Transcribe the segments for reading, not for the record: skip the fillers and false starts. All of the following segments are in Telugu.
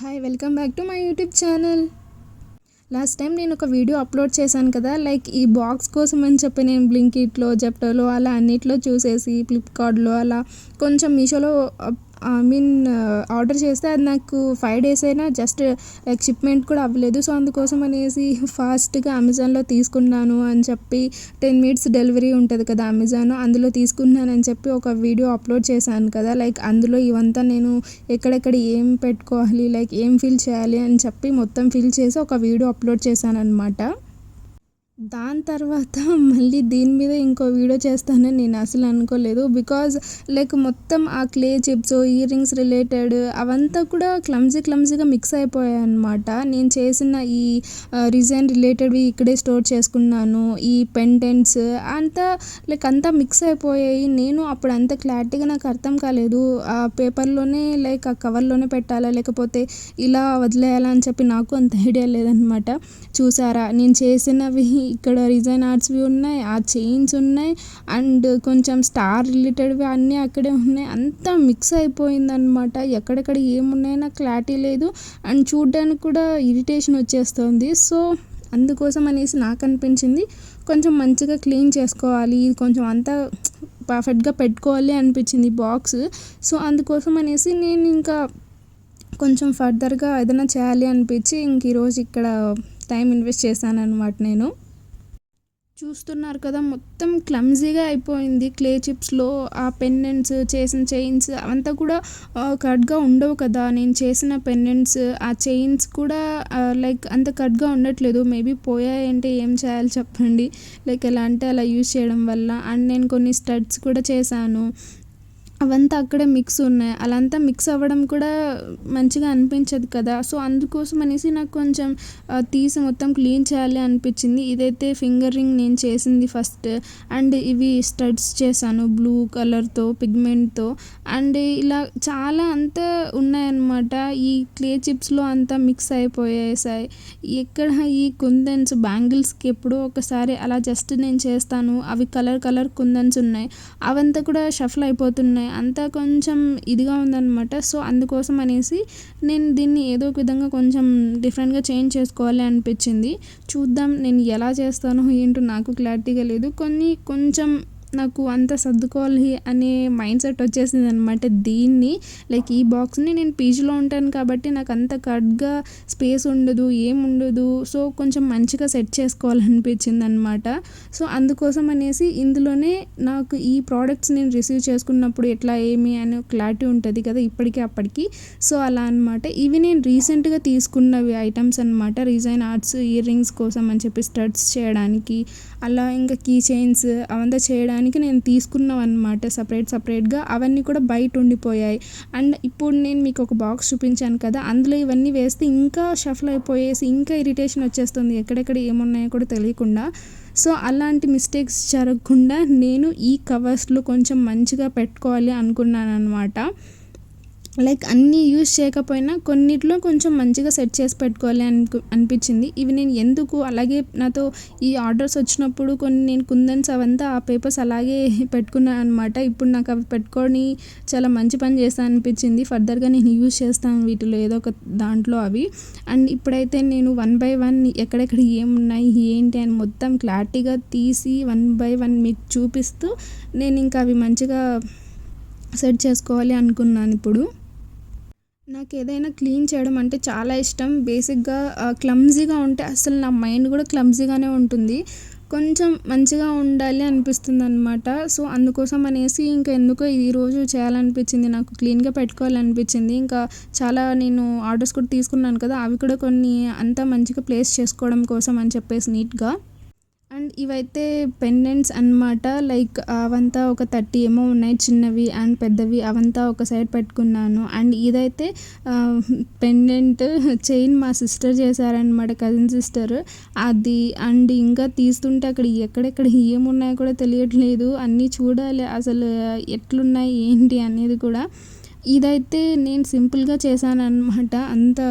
Hi welcome back to my YouTube channel. Last time నేను ఒక వీడియో అప్లోడ్ చేశాను కదా, లైక్ ఈ బాక్స్ కోసం అని చెప్పి నేను బ్లింకిట్లో, జెప్టోలో అలా అన్నిట్లో చూసేసి ఫ్లిప్కార్ట్లో అలా కొంచెం మీషోలో ఆర్డర్ చేస్తే అది నాకు 5 days అయినా జస్ట్ లైక్ షిప్మెంట్ కూడా అవ్వలేదు. సో అందుకోసం అనేసి ఫాస్ట్గా అమెజాన్లో తీసుకున్నాను అని చెప్పి 10 minutes డెలివరీ ఉంటుంది కదా అమెజాన్, అందులో తీసుకున్నానని చెప్పి ఒక వీడియో అప్లోడ్ చేశాను కదా. లైక్ అందులో ఇవంతా నేను ఎక్కడెక్కడ ఏం పెట్టుకోవాలి, లైక్ ఏం ఫిల్ చేయాలి అని చెప్పి మొత్తం ఫిల్ చేసి ఒక వీడియో అప్లోడ్ చేశాను అనమాట. దాని తర్వాత మళ్ళీ దీని మీద ఇంకో వీడియో చేస్తానని నేను అసలు అనుకోలేదు. బికాజ్ లైక్ మొత్తం ఆ clay chips, ear rings related అవంతా కూడా క్లమ్జీగా మిక్స్ అయిపోయాయి అనమాట. నేను చేసిన ఈ రిజైన్ రిలేటెడ్వి ఇక్కడే స్టోర్ చేసుకున్నాను. ఈ పెండెంట్స్ అంతా మిక్స్ అయిపోయాయి. నేను అప్పుడు అంత క్లారిటీగా నాకు అర్థం కాలేదు. ఆ పేపర్లోనే లైక్ ఆ కవర్లోనే పెట్టాలా లేకపోతే ఇలా వదిలేయాలా అని చెప్పి నాకు అంత ఐడియా లేదనమాట. చూసారా, నేను చేసినవి ఇక్కడ రిజైన్ ఆర్ట్స్వి ఉన్నాయి, ఆ చైన్స్ ఉన్నాయి, అండ్ కొంచెం స్టార్ రిలేటెడ్వి అన్నీ అక్కడే ఉన్నాయి. అంతా మిక్స్ అయిపోయిందనమాట. ఎక్కడెక్కడ ఏమున్నాయో నాకు క్లారిటీ లేదు, అండ్ చూడ్డానికి కూడా ఇరిటేషన్ వచ్చేస్తుంది. సో అందుకోసం అనేసి నాకు అనిపించింది కొంచెం మంచిగా క్లీన్ చేసుకోవాలి, కొంచెం అంతా పర్ఫెక్ట్గా పెట్టుకోవాలి అనిపించింది బాక్స్. సో అందుకోసం అనేసి నేను ఇంకా కొంచెం ఫర్దర్గా ఏదైనా చేయాలి అనిపించి ఇంక ఈరోజు ఇక్కడ టైం ఇన్వెస్ట్ చేశాను అనమాట. నేను చూస్తున్నారు కదా, మొత్తం క్లమ్జీగా అయిపోయింది. క్లే చిప్స్లో ఆ పెండెంట్స్, చేసిన చైన్స్ అవంతా కూడా కరెక్ట్గా ఉండవు కదా. నేను చేసిన పెండెంట్స్, ఆ చైన్స్ కూడా లైక్ అంత కరెక్ట్గా ఉండట్లేదు. మేబీ పోయాయంటే ఏం చేయాలి చెప్పండి. లైక్ ఎలా అంటే అలా యూజ్ చేయడం వల్ల. అండ్ నేను కొన్ని స్టడ్స్ కూడా చేశాను, అవంతా అక్కడే మిక్స్ ఉన్నాయి. అలా అంతా మిక్స్ అవ్వడం కూడా మంచిగా అనిపించదు కదా. సో అందుకోసం అనేసి నాకు కొంచెం తీసి మొత్తం క్లీన్ చేయాలి అనిపించింది. ఇదైతే ఫింగర్ రింగ్ నేను చేసింది ఫస్ట్, అండ్ ఇవి స్టడ్స్ చేశాను బ్లూ కలర్తో పిగ్మెంట్తో. అండ్ ఇలా చాలా అంతా ఉన్నాయన్నమాట. ఈ క్లే చిప్స్లో అంతా మిక్స్ అయిపోయేసాయి. ఎక్కడ ఈ కుందన్స్ బ్యాంగిల్స్కి ఎప్పుడో ఒకసారి అలా జస్ట్ నేను చేస్తాను, అవి కలర్ కుందన్స్ ఉన్నాయి, అవంతా కూడా షఫల్ అయిపోతున్నాయి. అంతా కొంచెం ఇదిగా ఉందన్నమాట. సో అందుకోసం అనేసి నేను దీన్ని ఏదో ఒక విధంగా కొంచెం డిఫరెంట్గా చేంజ్ చేసుకోవాలి అనిపించింది. చూద్దాం నేను ఎలా చేస్తానో ఏంటో నాకు క్లారిటీగా లేదు. కొంచెం నాకు అంత సర్దుకోవాలి అనే మైండ్ సెట్ వచ్చేసింది అనమాట. దీన్ని లైక్ ఈ బాక్స్ని నేను పీజీలో ఉంటాను కాబట్టి నాకు అంత కరెక్ట్గా స్పేస్ ఉండదు, ఏముండదు. సో కొంచెం మంచిగా సెట్ చేసుకోవాలనిపించింది అనమాట. సో అందుకోసం అనేసి ఇందులోనే నాకు ఈ ప్రోడక్ట్స్ నేను రిసీవ్ చేసుకున్నప్పుడు ఎట్లా ఏమి అనే క్లారిటీ ఉంటుంది కదా ఇప్పటికీ అప్పటికి. సో అలా అనమాట. ఇవి నేను రీసెంట్గా తీసుకున్నవి ఐటమ్స్ అనమాట. రిజైన్ ఆర్ట్స్ ఇయర్ రింగ్స్ కోసం అని చెప్పి స్టడ్స్ చేయడానికి, అలా ఇంకా కీ చైన్స్ అవంతా చేయడానికి నేను తీసుకున్నాం అనమాట సపరేట్గా. అవన్నీ కూడా బయట ఉండిపోయాయి. అండ్ ఇప్పుడు నేను మీకు ఒక బాక్స్ చూపించాను కదా, అందులో ఇవన్నీ వేస్తే ఇంకా షఫల్ అయిపోయేసి ఇంకా ఇరిటేషన్ వచ్చేస్తుంది, ఎక్కడెక్కడ ఏమున్నాయో కూడా తెలియకుండా. సో అలాంటి మిస్టేక్స్ జరగకుండా నేను ఈ కవర్స్లో కొంచెం మంచిగా పెట్టుకోవాలి అనుకున్నాను అనమాట. లైక్ అన్నీ యూజ్ చేయకపోయినా కొన్నిట్లో కొంచెం మంచిగా సెట్ చేసి పెట్టుకోవాలి అనిపించింది. ఇవి నేను ఎందుకు అలాగే నాతో ఈ ఆర్డర్స్ వచ్చినప్పుడు కొన్ని నేను కుందన్స్ అవంతా ఆ పేపర్స్ అలాగే పెట్టుకున్నాను అనమాట. ఇప్పుడు నాకు అవి పెట్టుకొని చాలా మంచి పని చేస్తాను అనిపించింది. ఫర్దర్గా నేను యూజ్ చేస్తాను వీటిలో ఏదో ఒక దాంట్లో అవి. అండ్ ఇప్పుడైతే నేను 1 by 1 ఎక్కడెక్కడ ఏమున్నాయి ఏంటి అని మొత్తం క్లారిటీగా తీసి 1 by 1 మీకు చూపిస్తూ నేను ఇంకా అవి మంచిగా సెట్ చేసుకోవాలి అనుకున్నాను. ఇప్పుడు నాకు ఏదైనా క్లీన్ చేయడం అంటే చాలా ఇష్టం. బేసిక్గా క్లమ్జీగా ఉంటే అసలు నా మైండ్ కూడా క్లమ్జీగానే ఉంటుంది. కొంచెం మంచిగా ఉండాలి అనిపిస్తుంది అనమాట. సో అందుకోసం అనేసి ఇంకా ఎందుకో ఈరోజు చేయాలనిపించింది, నాకు క్లీన్గా పెట్టుకోవాలనిపించింది. ఇంకా చాలా నేను ఆర్డర్స్ కూడా తీసుకున్నాను కదా, అవి కూడా కొన్ని అంతా మంచిగా ప్లేస్ చేసుకోవడం కోసం అని చెప్పేసి నీట్గా. అండ్ ఇవైతే పెండెంట్స్ అన్నమాట. లైక్ అవంతా ఒక 30 ఏమో ఉన్నాయి, చిన్నవి అండ్ పెద్దవి అవంతా ఒక సైడ్ పెట్టుకున్నాను. అండ్ ఇదైతే పెండెంట్ చైన్ మా సిస్టర్ చేశారనమాట, కజిన్ సిస్టర్. అది అండ్ ఇంకా తీస్తుంటే అక్కడ ఎక్కడెక్కడ ఏమున్నాయో కూడా తెలియట్లేదు. అన్నీ చూడాలి అసలు ఎట్లున్నాయి ఏంటి అనేది కూడా. ఇదైతే నేను సింపుల్గా చేశాను అనమాట. అంత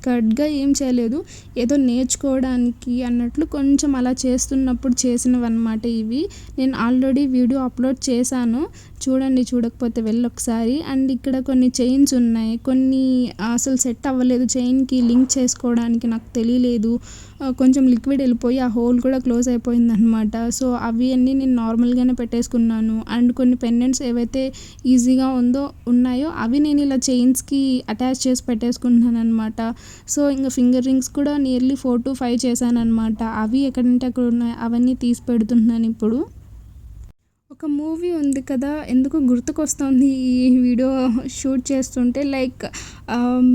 కరెక్ట్గా ఏం చేయలేదు, ఏదో నేర్చుకోవడానికి అన్నట్లు కొంచెం అలా చేస్తున్నప్పుడు చేసినవి అన్నమాట ఇవి. నేను ఆల్రెడీ వీడియో అప్లోడ్ చేశాను. చూడండి, చూడకపోతే వెళ్ళి ఒకసారి. అండ్ ఇక్కడ కొన్ని చైన్స్ ఉన్నాయి, కొన్ని అసలు సెట్ అవ్వలేదు, చైన్కి లింక్ చేసుకోవడానికి నాకు తెలియలేదు. కొంచెం లిక్విడ్ వెళ్ళిపోయి ఆ హోల్ కూడా క్లోజ్ అయిపోయింది అనమాట. సో అవి అన్నీ నేను నార్మల్గానే పెట్టేసుకున్నాను. అండ్ కొన్ని పెండెంట్స్ ఏవైతే ఈజీగా ఉన్నాయో అవి నేను ఇలా చైన్స్కి అటాచ్ చేసి పెట్టేసుకుంటున్నాను అనమాట. సో ఇంకా ఫింగర్ రింగ్స్ కూడా నియర్లీ 4 to 5 చేశాను అనమాట. అవి ఎక్కడంటే అక్కడ ఉన్నాయి, అవన్నీ తీసి పెడుతున్నాను ఇప్పుడు. ఒక మూవీ ఉంది కదా, ఎందుకు గుర్తుకొస్తుంది ఈ వీడియో షూట్ చేస్తుంటే, లైక్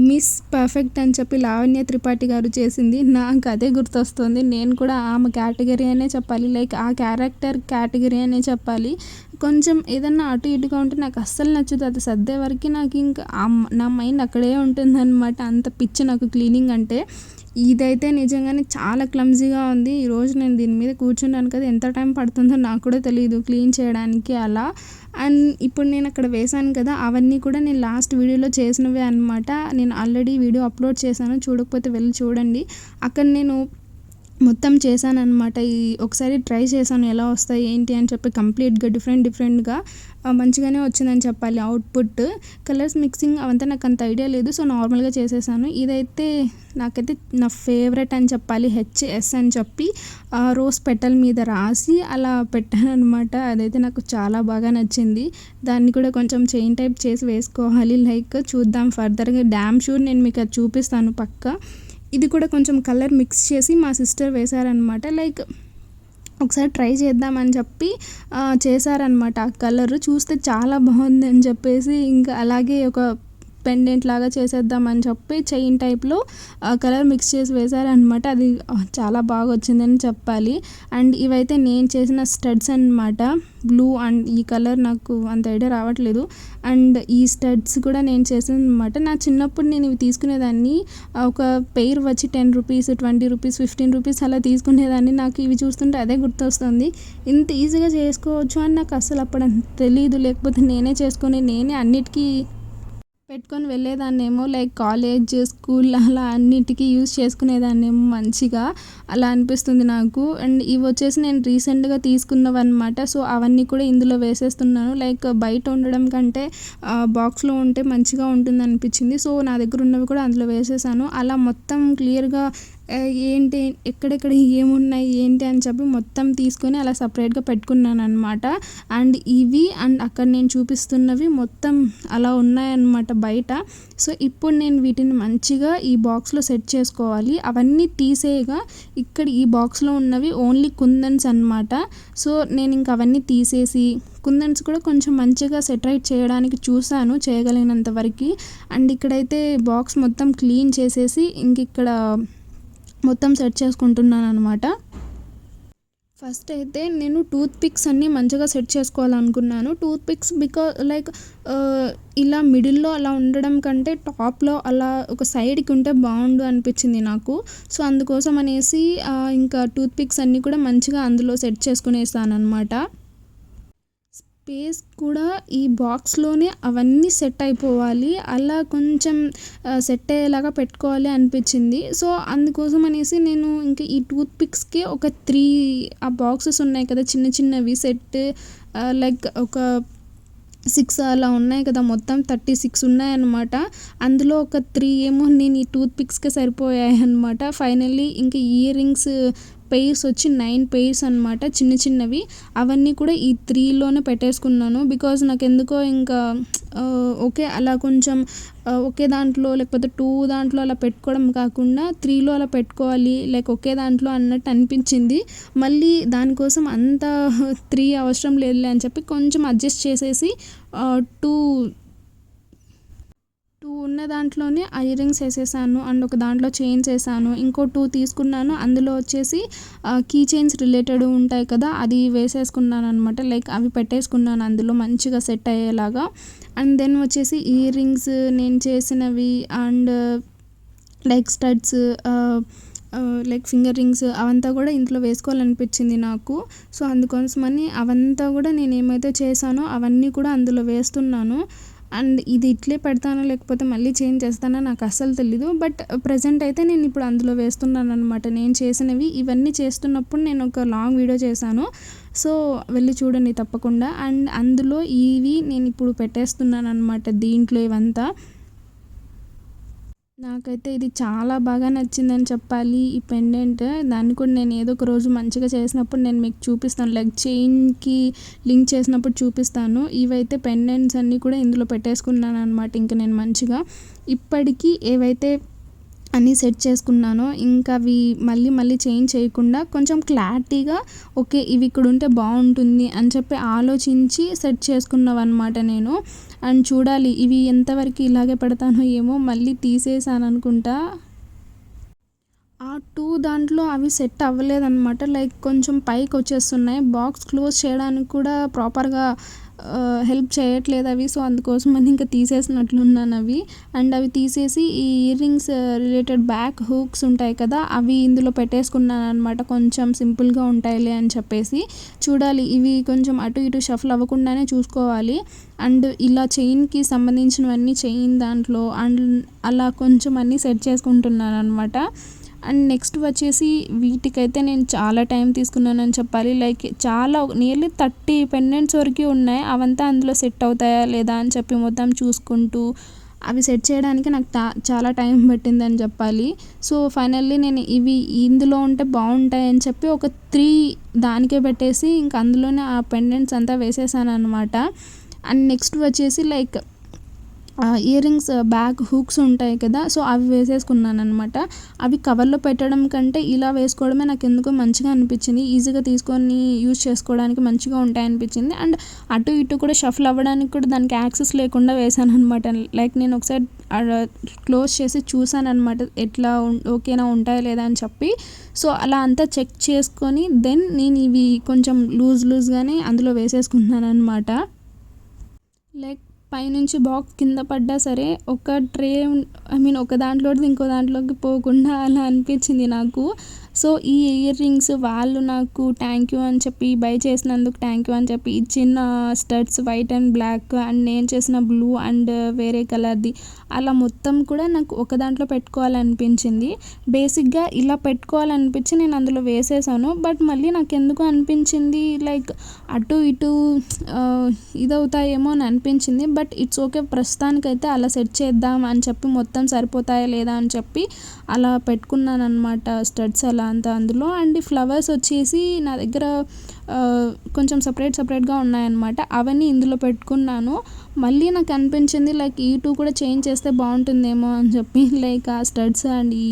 మిస్ పర్ఫెక్ట్ అని చెప్పి లావణ్య త్రిపాఠి గారు చేసింది. నాకు అదే గుర్తొస్తుంది. నేను కూడా ఆమె కేటగిరీ అనే చెప్పాలి, లైక్ ఆ క్యారెక్టర్ కేటగిరీ అనే చెప్పాలి. కొంచెం ఏదన్నా అటు ఇటుగా ఉంటే నాకు అస్సలు నచ్చదు. అది సర్దే వరకు నాకు ఇంకా నా మైండ్ అక్కడే ఉంటుందన్నమాట. అంత పిచ్చి నాకు క్లీనింగ్ అంటే. ఇదైతే నిజంగానే చాలా క్లమ్జీగా ఉంది. ఈరోజు నేను దీని మీద కూర్చున్నాను కదా, ఎంత టైం పడుతుందో నాకు కూడా తెలియదు క్లీన్ చేయడానికి అలా. అండ్ ఇప్పుడు నేను అక్కడ వేశాను కదా, అవన్నీ కూడా నేను లాస్ట్ వీడియోలో చేసినవే అనమాట. నేను ఆల్రెడీ వీడియో అప్లోడ్ చేశాను, చూడకపోతే వెళ్ళి చూడండి. అక్కడ నేను మొత్తం చేశాను అనమాట. ఒకసారి ట్రై చేశాను ఎలా వస్తాయి ఏంటి అని చెప్పి. కంప్లీట్గా డిఫరెంట్గా మంచిగానే వచ్చిందని చెప్పాలి అవుట్పుట్. కలర్స్ మిక్సింగ్ అవంతా నాకు అంత ఐడియా లేదు, సో నార్మల్గా చేసేసాను. ఇదైతే నాకైతే నా ఫేవరెట్ అని చెప్పాలి. HS అని చెప్పి రోజ్ పెటల్ మీద రాసి అలా పెట్టాను అనమాట. అదైతే నాకు చాలా బాగా నచ్చింది. దాన్ని కూడా కొంచెం చైన్ టైప్ చేసి వేసుకోవాలి. లైక్ చూద్దాం ఫర్దర్గా, డ్యామ్ షూర్ నేను మీకు అది చూపిస్తాను పక్కా. ఇది కూడా కొంచెం కలర్ మిక్స్ చేసి మా సిస్టర్ వేశారనమాట. లైక్ ఒకసారి ట్రై చేద్దామని చెప్పి చేశారనమాట. ఆ కలర్ చూస్తే చాలా బాగుంది అని చెప్పేసి ఇంకా అలాగే ఒక పెండెంట్ లాగా చేసేద్దామని చెప్పి చైన్ టైప్లో కలర్ మిక్స్ చేసి వేశారనమాట. అది చాలా బాగా వచ్చిందని చెప్పాలి. అండ్ ఇవైతే నేను చేసిన స్టడ్స్ అనమాట. బ్లూ అండ్ ఈ కలర్ నాకు అంత ఐడియా రావట్లేదు. అండ్ ఈ స్టడ్స్ కూడా నేను చేసాను అనమాట. నా చిన్నప్పుడు నేను ఇవి తీసుకునేదాన్ని. ఒక పెయిర్ వచ్చి 10 రూపీస్, 20 రూపీస్, 15 రూపీస్ అలా తీసుకునేదాన్ని. నాకు ఇవి చూస్తుంటే అదే గుర్తొస్తుంది. ఇంత ఈజీగా చేసుకోవచ్చు అని నాకు అసలు అప్పుడు తెలీదు. లేకపోతే నేనే చేసుకొని నేనే అన్నిటికీ పెట్టుకొని వెళ్ళేదాన్నేమో. లైక్ కాలేజ్, స్కూల్ అలా అన్నిటికీ యూజ్ చేసుకునేదాన్నేమో మంచిగా అలా అనిపిస్తుంది నాకు. అండ్ ఇవి వచ్చేసి నేను రీసెంట్గా తీసుకున్నవన్నమాట. సో అవన్నీ కూడా ఇందులో వేసేస్తున్నాను. లైక్ బయట ఉండడం కంటే బాక్స్లో ఉంటే మంచిగా ఉంటుంది అనిపించింది. సో నా దగ్గర ఉన్నవి కూడా అందులో వేసేసాను. అలా మొత్తం క్లియర్గా ఏంటి ఎక్కడెక్కడ ఏమున్నాయి ఏంటి అని చెప్పి మొత్తం తీసుకొని అలా సపరేట్గా పెట్టుకున్నాను అనమాట. అండ్ ఇవి అండ్ అక్కడ నేను చూపిస్తున్నవి మొత్తం అలా ఉన్నాయన్నమాట బయట. సో ఇప్పుడు నేను వీటిని మంచిగా ఈ బాక్స్లో సెట్ చేసుకోవాలి. అవన్నీ తీసేయగా ఇక్కడ ఈ బాక్స్లో ఉన్నవి ఓన్లీ కుందన్స్ అనమాట. సో నేను ఇంక అవన్నీ తీసేసి కుందన్స్ కూడా కొంచెం మంచిగా సెటరైట్ చేయడానికి చూశాను, చేయగలిగినంత వరకు. అండ్ ఇక్కడైతే బాక్స్ మొత్తం క్లీన్ చేసేసి ఇంక ఇక్కడ మొత్తం సెట్ చేసుకుంటున్నాను అనమాట. ఫస్ట్ అయితే నేను టూత్ పిక్స్ అన్నీ మంచిగా సెట్ చేసుకోవాలనుకున్నాను. టూత్ పిక్స్ బికాజ్ లైక్ ఇలా మిడిల్లో అలా ఉండడం కంటే టాప్లో అలా ఒక సైడ్కి ఉంటే బాగుండు అనిపించింది నాకు. సో అందుకోసం అనేసి ఇంకా టూత్ పిక్స్ అన్నీ కూడా మంచిగా అందులో సెట్ చేసుకునేసాను అనమాట. స్పేస్ కూడా ఈ బాక్స్లోనే అవన్నీ సెట్ అయిపోవాలి, అలా కొంచెం సెట్ అయ్యేలాగా పెట్టుకోవాలి అనిపించింది. సో అందుకోసం అనేసి నేను ఇంకా ఈ టూత్ పిక్స్కి ఒక 3 ఆ బాక్సెస్ ఉన్నాయి కదా చిన్న చిన్నవి సెట్, లైక్ ఒక 6 అలా ఉన్నాయి కదా, మొత్తం 36 ఉన్నాయన్నమాట. అందులో ఒక 3 ఏమో నేను ఈ టూత్ పిక్స్కే సరిపోయాయి అనమాట. ఫైనల్లీ ఇంకా ఇయర్ రింగ్స్ పెయిర్స్ వచ్చి 9 పెయిర్స్ అనమాట, చిన్న చిన్నవి. అవన్నీ కూడా ఈ 3లోనే పెట్టేసుకున్నాను. బికాజ్ నాకు ఎందుకో ఇంకా ఓకే అలా కొంచెం ఒకే దాంట్లో లేకపోతే 2 దాంట్లో అలా పెట్టుకోవడం కాకుండా 3లో అలా పెట్టుకోవాలి, లైక్ ఒకే దాంట్లో అన్నట్టు అనిపించింది. మళ్ళీ దానికోసం అంత 3 అవసరం లేదులే అని చెప్పి కొంచెం అడ్జస్ట్ చేసేసి 2 ఉన్న దాంట్లోనే ఇయర్ రింగ్స్ వేసేసాను. అండ్ ఒక దాంట్లో చైన్స్ వేసాను. ఇంకో 2 తీసుకున్నాను. అందులో వచ్చేసి కీ చైన్స్ రిలేటెడ్ ఉంటాయి కదా, అది వేసేసుకున్నాను అనమాట. లైక్ అవి పెట్టేసుకున్నాను అందులో మంచిగా సెట్ అయ్యేలాగా. అండ్ దెన్ వచ్చేసి ఇయర్ రింగ్స్ నేను చేసినవి and like studs, like finger rings అవంతా కూడా ఇంట్లో వేసుకోవాలనిపించింది నాకు. సో అందుకోసమని అవంతా కూడా నేను ఏమైతే చేశానో అవన్నీ కూడా అందులో వేస్తున్నాను. అండ్ ఇది ఇట్లే పెడతానో లేకపోతే మళ్ళీ చేంజ్ చేస్తానో నాకు అస్సలు తెలీదు. బట్ ప్రెజెంట్ అయితే నేను ఇప్పుడు అందులో వేస్తున్నాను అనమాట. నేను చేసినవి ఇవన్నీ చేస్తున్నప్పుడు నేను ఒక లాంగ్ వీడియో చేశాను. సో వెళ్ళి చూడండి తప్పకుండా. అండ్ అందులో ఇవి నేను ఇప్పుడు పెట్టేస్తున్నాను అనమాట దీంట్లో ఇవంతా. నాకైతే ఇది చాలా బాగా నచ్చిందని చెప్పాలి ఈ పెండెంట్. దాన్ని కూడా నేను ఏదో ఒక రోజు మంచిగా చేసినప్పుడు నేను మీకు చూపిస్తాను, లైక్ చైన్కి లింక్ చేసినప్పుడు చూపిస్తాను. ఇవైతే పెండెంట్స్ అన్నీ కూడా ఇందులో పెట్టేసుకున్నాను అనమాట. ఇంకా నేను మంచిగా ఇప్పటికీ ఏవైతే అన్నీ సెట్ చేసుకున్నానో ఇంకా అవి మళ్ళీ చేంజ్ చేయకుండా కొంచెం క్లారిటీగా ఓకే ఇవి ఇక్కడ ఉంటే బాగుంటుంది అని చెప్పి ఆలోచించి సెట్ చేసుకున్నవన్నమాట నేను. అండ్ చూడాలి ఇవి ఎంతవరకు ఇలాగే పెడతానో ఏమో, మళ్ళీ తీసేసాను అనుకుంటా. ఆ 2 దాంట్లో అవి సెట్ అవ్వలేదన్నమాట. లైక్ కొంచెం పైకి వచ్చేస్తున్నాయి. బాక్స్ క్లోజ్ చేయడానికి కూడా ప్రాపర్గా హెల్ప్ చేయట్లేదు అవి. సో అందుకోసం అని ఇంకా తీసేసినట్లున్నాను అవి. అండ్ అవి తీసేసి ఈ ear rings related back hooks ఉంటాయి కదా, అవి ఇందులో పెట్టేసుకున్నాను అనమాట. కొంచెం సింపుల్గా ఉంటాయిలే అని చెప్పేసి. చూడాలి ఇవి కొంచెం అటు ఇటు షఫల్ అవ్వకుండానే చూసుకోవాలి. అండ్ ఇలా చైన్కి సంబంధించినవన్నీ చైన్ దాంట్లో అండ్ అలా కొంచెం అన్నీ సెట్ చేసుకుంటున్నాను అనమాట. అండ్ నెక్స్ట్ వచ్చేసి వీటికైతే నేను చాలా టైం తీసుకున్నానని చెప్పాలి. లైక్ చాలా నియర్లీ 30 పెండెంట్స్ వరకు ఉన్నాయి. అవంతా అందులో సెట్ అవుతాయా లేదా అని చెప్పి మొత్తం చూసుకుంటూ అవి సెట్ చేయడానికి నాకు చాలా టైం పట్టిందని చెప్పాలి. సో ఫైనల్లీ నేను ఇవి ఇందులో ఉంటే బాగుంటాయి అని చెప్పి ఒక 3 దానికే పెట్టేసి ఇంకా అందులోనే ఆ పెండెంట్స్ అంతా వేసేసాను అనమాట. అండ్ నెక్స్ట్ వచ్చేసి like ear rings back hooks ఉంటాయి కదా, సో అవి వేసేసుకున్నాను అనమాట. అవి కవర్లో పెట్టడం కంటే ఇలా వేసుకోవడమే నాకు ఎందుకో మంచిగా అనిపించింది. ఈజీగా తీసుకొని యూజ్ చేసుకోవడానికి మంచిగా ఉంటాయి అనిపించింది. అండ్ అటు ఇటు కూడా షఫల్ అవ్వడానికి కూడా దానికి యాక్సెస్ లేకుండా వేసాను అనమాట. లైక్ నేను ఒకసారి క్లోజ్ చేసి చూసాను అనమాట ఎట్లా ఓకేనా ఉంటాయా లేదా అని చెప్పి. సో అలా అంతా చెక్ చేసుకొని దెన్ నేను ఇవి కొంచెం లూజ్గానే అందులో వేసేసుకున్నాను అనమాట. లైక్ పైనుంచి బాక్స్ కింద పడ్డా సరే ఒక ట్రే ఒక దాంట్లోది ఇంకో దాంట్లోకి పోకుండా అలా అనిపించింది నాకు. సో ఈ ఇయర్ రింగ్స్ వాళ్ళు నాకు థ్యాంక్ యూ అని చెప్పి బై చేసినందుకు థ్యాంక్ యూ అని చెప్పి ఇచ్చిన studs white and black and నేను చేసిన బ్లూ అండ్ వేరే కలర్ది అలా మొత్తం కూడా నాకు ఒక దాంట్లో పెట్టుకోవాలనిపించింది. బేసిక్గా ఇలా పెట్టుకోవాలనిపించి నేను అందులో వేసేసాను. బట్ మళ్ళీ నాకు ఎందుకు అనిపించింది లైక్ అటు ఇటు ఇదవుతాయేమో అని అనిపించింది. బట్ ఇట్స్ ఓకే, ప్రస్తుతానికైతే అలా సెట్ చేద్దాం అని చెప్పి మొత్తం సరిపోతాయా లేదా అని చెప్పి అలా పెట్టుకున్నాను అనమాట స్టడ్స్ అలా అంతా అందులో. అండ్ ఫ్లవర్స్ వచ్చేసి నా దగ్గర కొంచెం సపరేట్గా ఉన్నాయన్నమాట. అవన్నీ ఇందులో పెట్టుకున్నాను. మళ్ళీ నాకు అనిపించింది లైక్ ఈ 2 కూడా చేంజ్ చేస్తే బాగుంటుందేమో అని చెప్పి. లైక్ ఆ స్టడ్స్ అండ్ ఈ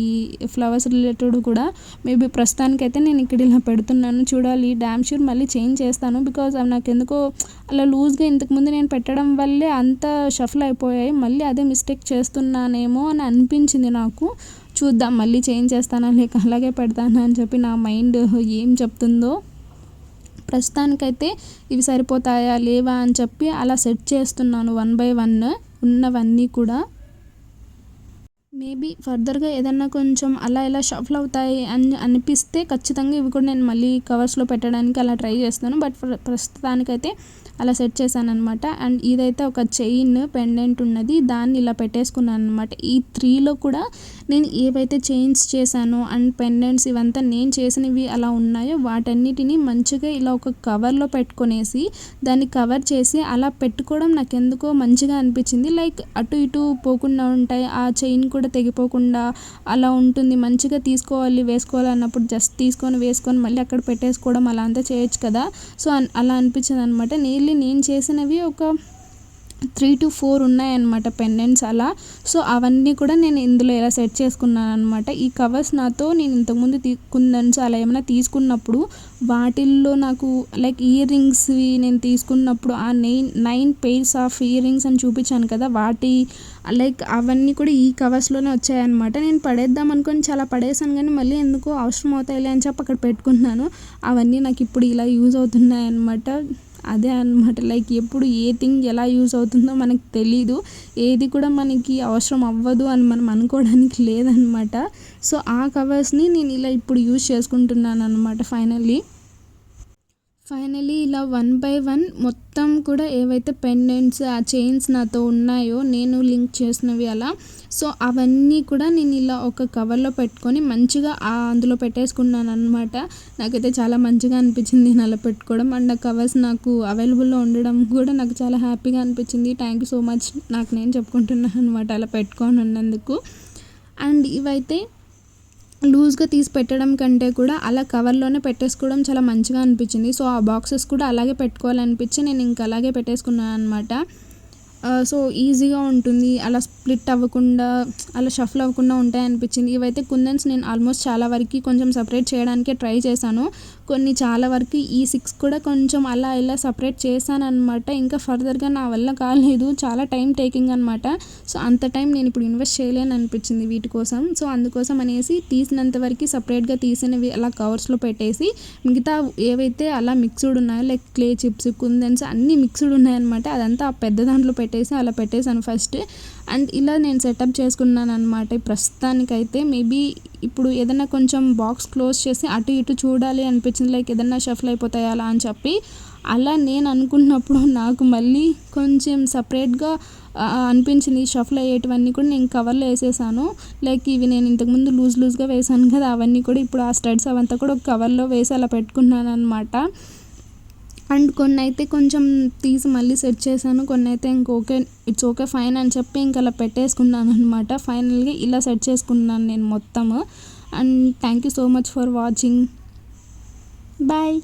ఫ్లవర్స్ రిలేటెడ్ కూడా మేబీ ప్రస్తుతానికైతే నేను ఇక్కడ ఇలా పెడుతున్నాను. చూడాలి డ్యామ్ షూర్ మళ్ళీ చేంజ్ చేస్తాను. బికాజ్ అవి నాకు ఎందుకో అలా లూజ్గా ఇంతకుముందు నేను పెట్టడం వల్లే అంత షఫల్ అయిపోయాయి. మళ్ళీ అదే మిస్టేక్ చేస్తున్నానేమో అని అనిపించింది నాకు. చూద్దాం మళ్ళీ చేంజ్ చేస్తానా లేక అలాగే పెడతానా అని చెప్పి నా మైండ్ ఏం చెప్తుందో. ప్రస్తుతానికైతే ఇవి సరిపోతాయా లేవా అని చెప్పి అలా సెట్ చేస్తున్నాను 1 by 1 ఉన్నవన్నీ కూడా. మేబీ ఫర్దర్గా ఏదన్నా కొంచెం అలా ఇలా షఫల్ అవుతాయి అని అనిపిస్తే ఖచ్చితంగా ఇవి కూడా నేను మళ్ళీ కవర్స్లో పెట్టడానికి అలా ట్రై చేస్తాను. బట్ ప్రస్తుతానికైతే అలా సెట్ చేశాను అనమాట. అండ్ ఇదైతే ఒక చైన్ పెండెంట్ ఉన్నది, దాన్ని ఇలా పెట్టేసుకున్నాను అనమాట. ఈ 3లో కూడా నేను ఏవైతే చైన్స్ చేశానో అండ్ పెండెంట్స్ ఇవంతా నేను చేసినవి అలా ఉన్నాయో వాటన్నిటిని మంచిగా ఇలా ఒక కవర్లో పెట్టుకునేసి దాన్ని కవర్ చేసి అలా పెట్టుకోవడం నాకు ఎందుకో మంచిగా అనిపించింది. లైక్ అటు ఇటు పోకుండా ఉంటాయి, ఆ చైన్ కూడా తెగిపోకుండా అలా ఉంటుంది. మంచిగా వేసుకోవాలి అన్నప్పుడు జస్ట్ తీసుకొని వేసుకొని మళ్ళీ అక్కడ పెట్టేసుకోవడం అలా అంతా చేయొచ్చు కదా. సో అలా అనిపించింది అనమాట. నేను చేసినవి ఒక 3 to 4 ఉన్నాయన్నమాట పెండెంట్స్ అలా. సో అవన్నీ కూడా నేను ఇందులో ఇలా సెట్ చేసుకున్నాను అనమాట. ఈ కవర్స్ నాతో నేను ఇంతకుముందు కుందన్స్ అలా ఏమైనా తీసుకున్నప్పుడు వాటిల్లో నాకు లైక్ ఇయర్ రింగ్స్వి నేను తీసుకున్నప్పుడు ఆ 9 pairs ఆఫ్ ఇయర్ రింగ్స్ అని చూపించాను కదా, వాటి లైక్ అవన్నీ కూడా ఈ కవర్స్లోనే వచ్చాయన్నమాట. నేను పడేద్దాం అనుకొని చాలా పడేసాను, కానీ మళ్ళీ ఎందుకో అవసరం అవుతాయిలే అని చెప్పి అక్కడ పెట్టుకున్నాను. అవన్నీ నాకు ఇప్పుడు ఇలా యూజ్ అవుతున్నాయి అన్నమాట. అదే అనమాట, లైక్ ఎప్పుడు ఏ థింగ్ ఎలా యూజ్ అవుతుందో మనకు తెలీదు. ఏది కూడా మనకి అవసరం అవ్వదు అని మనం అనుకోవడానికి లేదనమాట. సో ఆ కవర్స్ని నేను ఇలా ఇప్పుడు యూజ్ చేసుకుంటున్నాను అనమాట. ఫైనలీ ఇలా వన్ బై వన్ మొత్తం కూడా ఏవైతే పెండెంట్స్ ఆ చైన్స్ నాతో ఉన్నాయో నేను లింక్ చేసినవి అలా, సో అవన్నీ కూడా నేను ఇలా ఒక కవర్లో పెట్టుకొని మంచిగా అందులో పెట్టేసుకున్నాను అనమాట. నాకైతే చాలా మంచిగా అనిపించింది నేను అలా పెట్టుకోవడం. అండ్ ఆ కవర్స్ నాకు అవైలబుల్లో ఉండడం కూడా నాకు చాలా హ్యాపీగా అనిపించింది. థ్యాంక్ యూ సో మచ్ నాకు నేను చెప్పుకుంటున్నాను అనమాట అలా పెట్టుకొని ఉన్నందుకు. అండ్ ఇవైతే లూజ్గా తీసి పెట్టడం కంటే కూడా అలా కవర్లోనే పెట్టేసుకోవడం చాలా మంచిగా అనిపించింది. సో ఆ బాక్సెస్ కూడా అలాగే పెట్టుకోవాలనిపించి నేను ఇంకా అలాగే పెట్టేసుకున్నాను అనమాట. సో ఈజీగా ఉంటుంది, అలా స్ప్లిట్ అవ్వకుండా అలా షఫల్ అవ్వకుండా ఉంటాయి అనిపించింది. ఇవైతే కుందన్స్ నేను ఆల్మోస్ట్ చాలా వరకు కొంచెం సపరేట్ చేయడానికే ట్రై చేశాను. కొన్ని చాలా వరకు ఈ 6 కూడా కొంచెం అలా ఇలా సపరేట్ చేశాను అనమాట. ఇంకా ఫర్దర్గా నా వల్ల కాలేదు, చాలా టైం టేకింగ్ అనమాట. సో అంత టైం నేను ఇప్పుడు ఇన్వెస్ట్ చేయలేను అనిపించింది వీటి కోసం. సో అందుకోసం అనేసి తీసినంత వరకు సపరేట్గా తీసినవి అలా కవర్స్లో పెట్టేసి మిగతా ఏవైతే అలా మిక్స్డ్ ఉన్నాయో లైక్ క్లే చిప్స్ కుందన్స్ అన్నీ మిక్స్డ్ ఉన్నాయన్నమాట. అదంతా ఆ పెద్ద దాంట్లో పెట్టేసి అలా పెట్టేశాను ఫస్ట్. అండ్ ఇలా నేను సెటప్ చేసుకున్నాను అనమాట. ప్రస్తుతానికైతే మేబీ ఇప్పుడు ఏదైనా కొంచెం బాక్స్ క్లోజ్ చేసి అటు ఇటు చూడాలి అనిపించింది, లైక్ ఏదైనా షఫల్ అయిపోతాయి అలా అని చెప్పి. అలా నేను అనుకున్నప్పుడు నాకు మళ్ళీ కొంచెం సపరేట్గా అనిపించింది. షఫల్ అయ్యేటివన్నీ కూడా నేను కవర్లో వేసేసాను. లైక్ ఇవి నేను ఇంతకుముందు లూజ్గా వేసాను కదా, అవన్నీ కూడా ఇప్పుడు ఆ స్టడ్స్ అవంతా కూడా ఒక కవర్లో వేసి అలా పెట్టుకున్నాను అనమాట. అండ్ కొన్ని అయితే కొంచెం తీసి మళ్ళీ సెట్ చేశాను, కొన్ని అయితే ఓకే ఇట్స్ ఓకే ఫైన్ అని చెప్పి ఇంకా అలా పెట్టేసుకున్నాను అనమాట. ఫైనల్గా ఇలా సెట్ చేసుకున్నాను నేను మొత్తము. And thank you so much for watching. Bye.